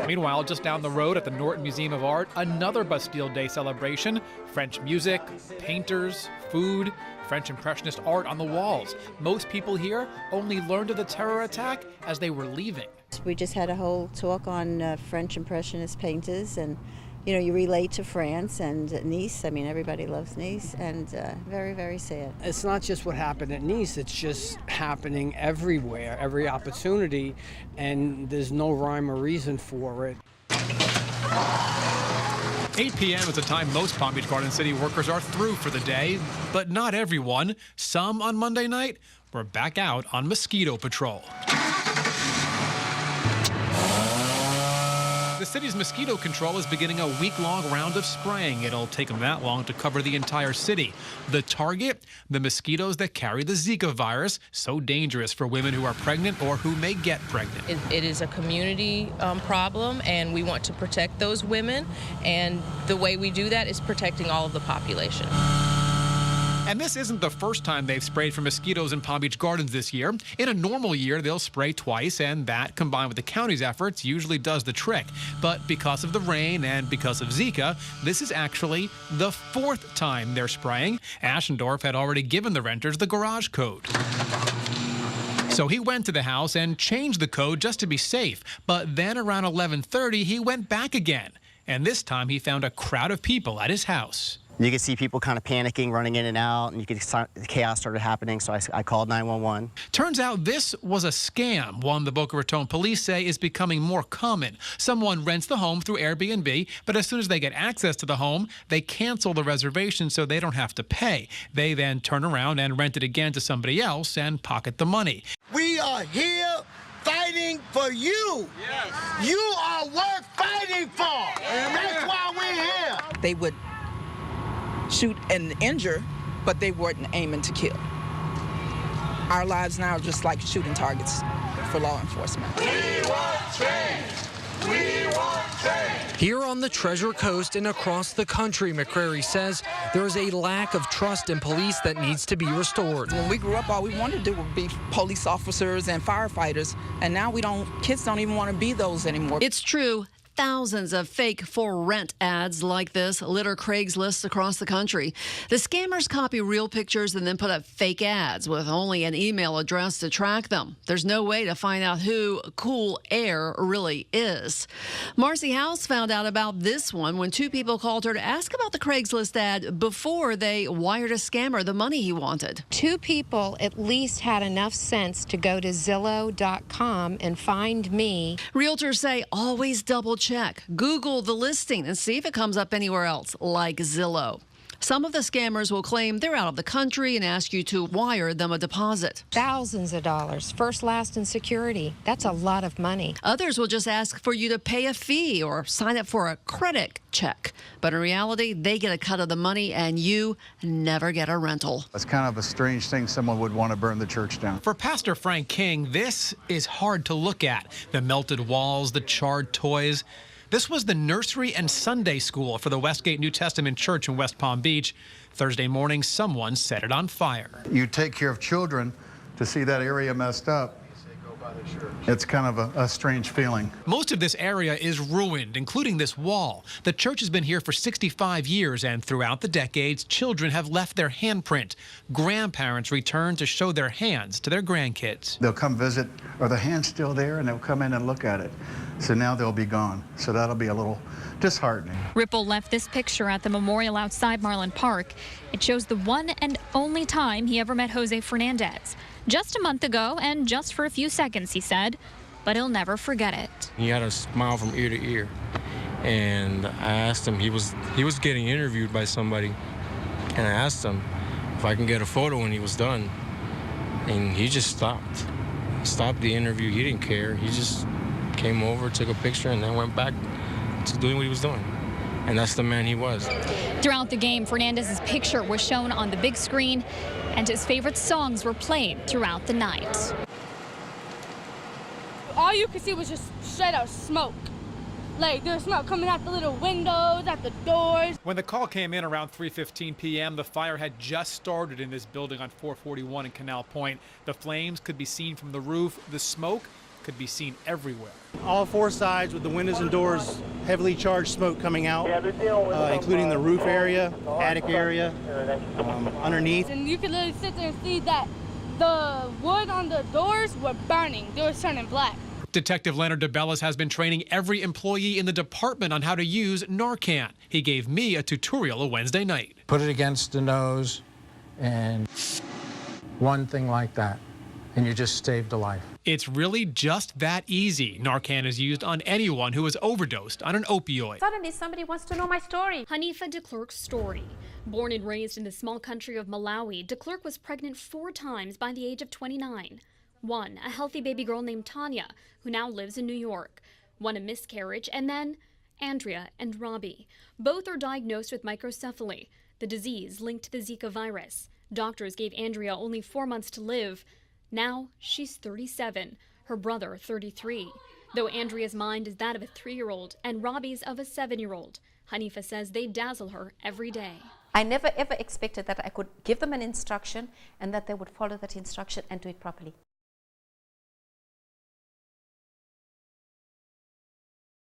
Meanwhile, just down the road at the Norton Museum of Art, another Bastille Day celebration. French music, painters, food, French Impressionist art on the walls. Most people here only learned of the terror attack as they were leaving. We just had a whole talk on French Impressionist painters, and you relate to France and Nice. I mean, everybody loves Nice, and very, very sad. It's not just what happened at Nice, it's just happening everywhere, every opportunity, and there's no rhyme or reason for it. 8 p.m. is the time most Palm Beach Garden City workers are through for the day, but not everyone. Some on Monday night were back out on mosquito patrol. The city's mosquito control is beginning a week-long round of spraying. It'll take them that long to cover the entire city. The target? The mosquitoes that carry the Zika virus, so dangerous for women who are pregnant or who may get pregnant. It is a community problem, and we want to protect those women, and the way we do that is protecting all of the population. And this isn't the first time they've sprayed for mosquitoes in Palm Beach Gardens this year. In a normal year, they'll spray twice, and that, combined with the county's efforts, usually does the trick. But because of the rain and because of Zika, this is actually the fourth time they're spraying. Ashendorf had already given the renters the garage code. So he went to the house and changed the code just to be safe. But then around 11:30, he went back again. And this time he found a crowd of people at his house. You could see people kind of panicking, running in and out, and the chaos started happening, so I called 911. Turns out this was a scam, one the Boca Raton police say is becoming more common. Someone rents the home through Airbnb, but as soon as they get access to the home, they cancel the reservation so they don't have to pay. They then turn around and rent it again to somebody else and pocket the money. We are here fighting for you. Yes. You are worth fighting for. That's why we're here. They would shoot and injure, but they weren't aiming to kill. Our lives now are just like shooting targets for law enforcement. We want change. We want change. Here on the Treasure Coast and across the country, McCrary says there is a lack of trust in police that needs to be restored. When we grew up, all we wanted to do would be police officers and firefighters, and now kids don't even want to be those anymore. It's true. Thousands of fake for rent ads like this litter Craigslist across the country. The scammers copy real pictures and then put up fake ads with only an email address to track them. There's no way to find out who Cool Air really is. Marcy House found out about this one when two people called her to ask about the Craigslist ad before they wired a scammer the money he wanted. Two people at least had enough sense to go to Zillow.com and find me. Realtors say always double check. Google the listing and see if it comes up anywhere else, like Zillow. Some of the scammers will claim they're out of the country and ask you to wire them a deposit. Thousands of dollars, first, last, and security. That's a lot of money. Others will just ask for you to pay a fee or sign up for a credit check. But in reality, they get a cut of the money and you never get a rental. It's kind of a strange thing someone would want to burn the church down. For Pastor Frank King, this is hard to look at. The melted walls, the charred toys. This was the nursery and Sunday school for the Westgate New Testament Church in West Palm Beach. Thursday morning, someone set it on fire. You take care of children to see that area messed up. It's kind of a strange feeling. Most of this area is ruined, including this wall. The church has been here for 65 years, and throughout the decades, children have left their handprint. Grandparents return to show their hands to their grandkids. They'll come visit, are the hands still there? And they'll come in and look at it. So now they'll be gone. So that'll be a little disheartening. Ripple left this picture at the memorial outside Marlin Park. It shows the one and only time he ever met Jose Fernandez. Just a month ago, and just for a few seconds, he said, but he'll never forget it. He had a smile from ear to ear, and I asked him, he was getting interviewed by somebody, and I asked him if I can get a photo when he was done, and he just stopped the interview. He didn't care. He just came over, took a picture, and then went back to doing what he was doing. And that's the man he was. Throughout the game, Fernandez's picture was shown on the big screen, and his favorite songs were played throughout the night. All you could see was just straight out smoke. Like, there was smoke coming out the little windows, out the doors. When the call came in around 3:15 p.m., the fire had just started in this building on 441 in Canal Point. The flames could be seen from the roof. The smoke could be seen everywhere. All four sides with the windows and doors, heavily charged smoke coming out, including the roof area, attic area, underneath. And you can literally sit there and see that the wood on the doors were burning. They were turning black. Detective Leonard DeBellis has been training every employee in the department on how to use Narcan. He gave me a tutorial a Wednesday night. Put it against the nose and one thing like that, and you just saved a life. It's really just that easy. Narcan is used on anyone who has overdosed on an opioid. Suddenly somebody wants to know my story. Hanifa de Klerk's story. Born and raised in the small country of Malawi, de Klerk was pregnant 4 times by the age of 29. One, a healthy baby girl named Tanya, who now lives in New York. One, a miscarriage, and then Andrea and Robbie. Both are diagnosed with microcephaly, the disease linked to the Zika virus. Doctors gave Andrea only 4 months to live. Now she's 37, her brother 33. Though Andrea's mind is that of a 3-year-old and Robbie's of a 7-year-old, Hanifa says they dazzle her every day. I never ever expected that I could give them an instruction and that they would follow that instruction and do it properly.